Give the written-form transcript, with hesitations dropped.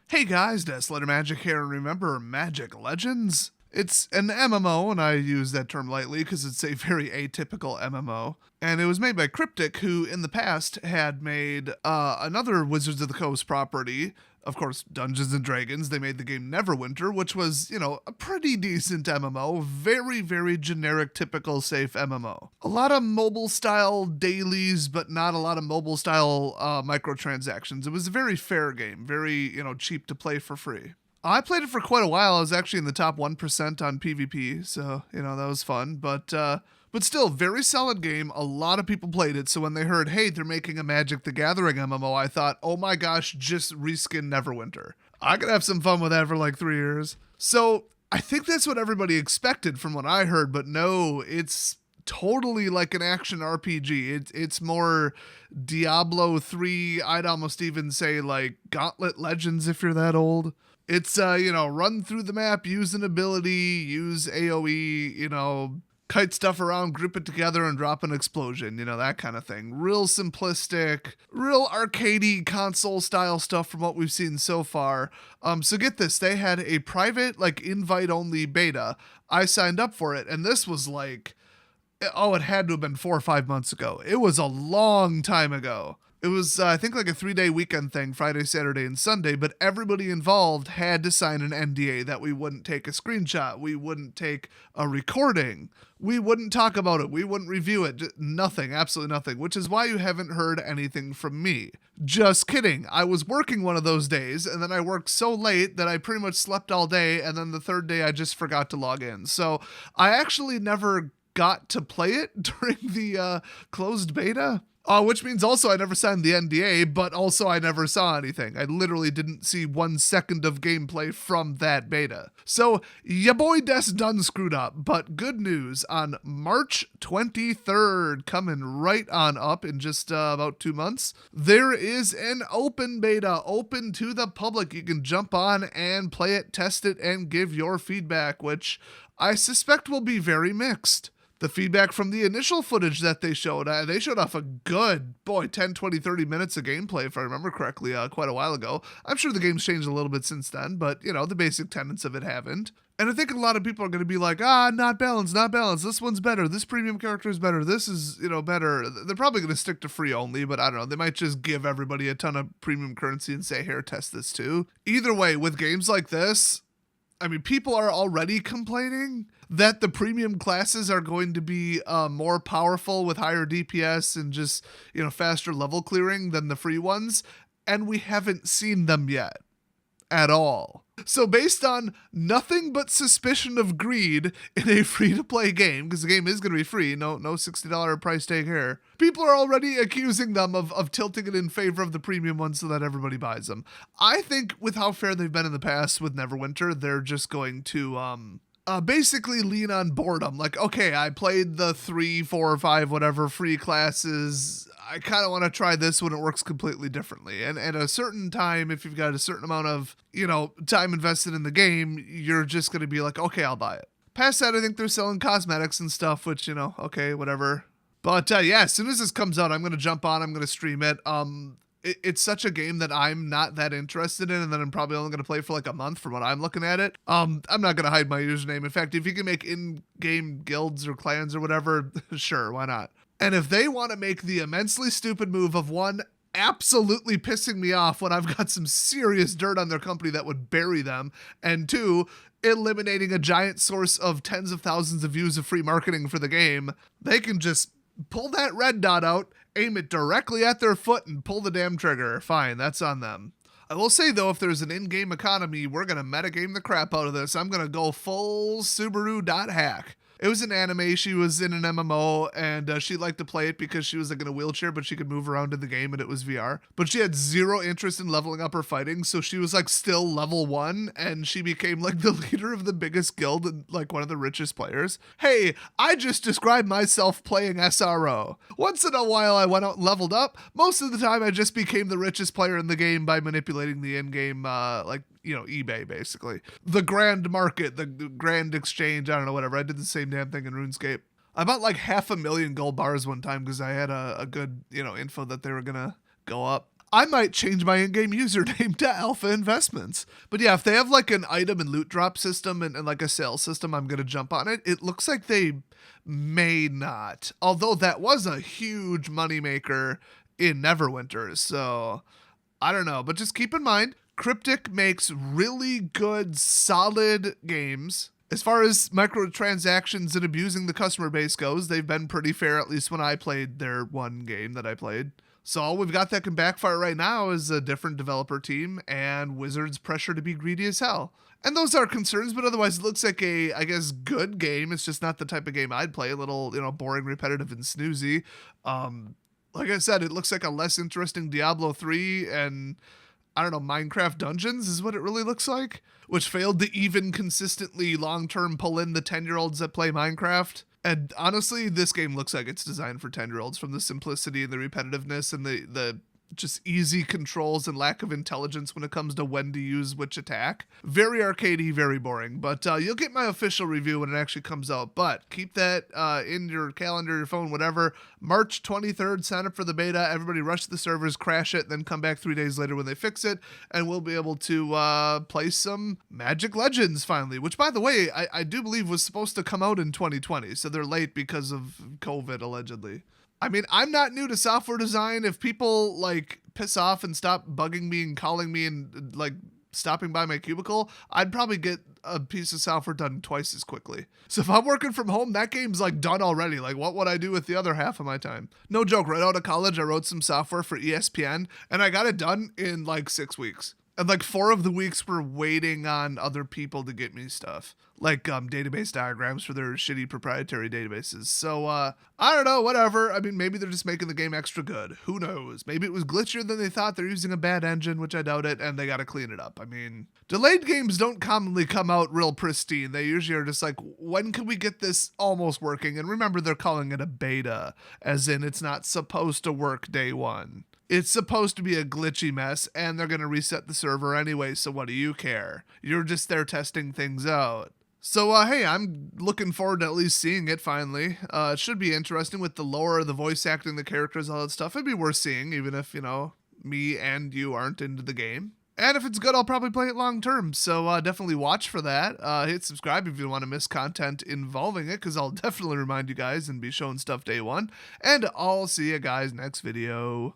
Hey guys, Desolator Magic here, and remember Magic Legends? It's an MMO, and I use that term lightly because it's a very atypical MMO. And it was made by Cryptic, who in the past had made another Wizards of the Coast property. Of course, Dungeons and Dragons. They made the game Neverwinter, which was, a pretty decent MMO. Very, very generic, typical, safe MMO. A lot of mobile style dailies, but not a lot of mobile style microtransactions. It was a very fair game, very, cheap to play for free. I played it for quite a while. I was actually in the top 1% on PvP, so, that was fun. But still, very solid game. A lot of people played it, so when they heard, hey, they're making a Magic the Gathering MMO, I thought, oh my gosh, just reskin Neverwinter. I could have some fun with that for like 3 years. So I think that's what everybody expected from what I heard, but no, it's totally like an action RPG. It's more Diablo 3, I'd almost even say like Gauntlet Legends if you're that old. It's, run through the map, use an ability, use AoE, kite stuff around, group it together, and drop an explosion, that kind of thing. Real simplistic, real arcadey console style stuff from what we've seen so far. So get this, they had a private, invite only beta. I signed up for it, and this was it had to have been 4 or 5 months ago. It was a long time ago. It was, I think, like a 3-day weekend thing, Friday, Saturday, and Sunday, but everybody involved had to sign an NDA that we wouldn't take a screenshot, we wouldn't take a recording, we wouldn't talk about it, we wouldn't review it, nothing, absolutely nothing, which is why you haven't heard anything from me. Just kidding. I was working one of those days, and then I worked so late that I pretty much slept all day, and then the third day I just forgot to log in. So I actually never got to play it during the closed beta. Which means also I never signed the NDA, but also I never saw anything. I literally didn't see 1 second of gameplay from that beta. So, ya boy Des done screwed up, but good news, on March 23rd, coming right on up in just about 2 months, there is an open beta, open to the public. You can jump on and play it, test it, and give your feedback, which I suspect will be very mixed. The feedback from the initial footage that they showed off a good, 10, 20, 30 minutes of gameplay, if I remember correctly, quite a while ago. I'm sure the game's changed a little bit since then, but, the basic tenets of it haven't. And I think a lot of people are going to be like, not balanced. This one's better. This premium character is better. This is, better. They're probably going to stick to free only, but I don't know. They might just give everybody a ton of premium currency and say, here, test this too. Either way, with games like this, people are already complaining that the premium classes are going to be more powerful with higher DPS and just, faster level clearing than the free ones. And we haven't seen them yet at all. So based on nothing but suspicion of greed in a free-to-play game, because the game is going to be free, no $60 price tag here, people are already accusing them of tilting it in favor of the premium ones so that everybody buys them. I think with how fair they've been in the past with Neverwinter, they're just going to basically lean on boredom. Like, okay, I played the 3, 4, or 5, whatever free classes. I kind of want to try this when it works completely differently. And at a certain time, if you've got a certain amount of, time invested in the game, you're just going to be like, okay, I'll buy it. Past that, I think they're selling cosmetics and stuff, which, okay, whatever. But yeah, as soon as this comes out, I'm going to jump on, I'm going to stream it. It's such a game that I'm not that interested in, and then I'm probably only going to play for like a month from what I'm looking at it. I'm not going to hide my username. In fact, if you can make in-game guilds or clans or whatever, sure, why not? And if they want to make the immensely stupid move of one, absolutely pissing me off when I've got some serious dirt on their company that would bury them, and 2, eliminating a giant source of tens of thousands of views of free marketing for the game, they can just pull that red dot out, aim it directly at their foot, and pull the damn trigger. Fine, that's on them. I will say, though, if there's an in-game economy, we're going to metagame the crap out of this. I'm going to go full Subaru.hack. It was an anime. She was in an MMO, and she liked to play it because she was in a wheelchair, but she could move around in the game, and it was VR. But she had zero interest in leveling up or fighting, so she was still level 1, and she became the leader of the biggest guild and one of the richest players. Hey, I just described myself playing SRO. Once in a while, I went out and leveled up. Most of the time, I just became the richest player in the game by manipulating the in-game, eBay, basically. The grand market, the grand exchange, I don't know, whatever. I did the same damn thing in RuneScape. I bought 500,000 gold bars one time because I had a good, info that they were going to go up. I might change my in-game username to Alpha Investments. But yeah, if they have like an item and loot drop system and like a sales system, I'm going to jump on it. It looks like they may not. Although that was a huge moneymaker in Neverwinter. So I don't know. But just keep in mind, Cryptic makes really good, solid games. As far as microtransactions and abusing the customer base goes, they've been pretty fair, at least when I played their one game that I played. So all we've got that can backfire right now is a different developer team and Wizards' pressure to be greedy as hell. And those are concerns, but otherwise it looks like a, I guess, good game. It's just not the type of game I'd play. A little, boring, repetitive, and snoozy. Like I said, it looks like a less interesting Diablo 3 and, I don't know, Minecraft Dungeons is what it really looks like, which failed to even consistently long-term pull in the 10-year-olds that play Minecraft. And honestly, this game looks like it's designed for 10-year-olds from the simplicity and the repetitiveness and the just easy controls and lack of intelligence when it comes to when to use which attack. Very arcadey, very boring. But you'll get my official review when it actually comes out. But keep that in your calendar, your phone, whatever. March 23rd, sign up for the beta. Everybody rush to the servers, crash it, then come back 3 days later when they fix it. And we'll be able to play some Magic Legends finally. Which, by the way, I do believe was supposed to come out in 2020. So they're late because of COVID, allegedly. I mean, I'm not new to software design. If people like piss off and stop bugging me and calling me and like stopping by my cubicle, I'd probably get a piece of software done twice as quickly. So if I'm working from home, that game's like done already. Like, what would I do with the other half of my time? No joke, right out of college, I wrote some software for ESPN and I got it done in like 6 weeks. And like 4 of the weeks were waiting on other people to get me stuff, like database diagrams for their shitty proprietary databases. So I don't know, whatever. I mean, maybe they're just making the game extra good. Who knows? Maybe it was glitchier than they thought. They're using a bad engine, which I doubt it, and they got to clean it up. I mean, delayed games don't commonly come out real pristine. They usually are just like, when can we get this almost working? And remember, they're calling it a beta, as in it's not supposed to work day one. It's supposed to be a glitchy mess, and they're going to reset the server anyway, so what do you care? You're just there testing things out. So, hey, I'm looking forward to at least seeing it finally. It should be interesting with the lore, the voice acting, the characters, all that stuff. It'd be worth seeing, even if, me and you aren't into the game. And if it's good, I'll probably play it long term. So definitely watch for that. Hit subscribe if you want to miss content involving it, because I'll definitely remind you guys and be showing stuff day one. And I'll see you guys next video.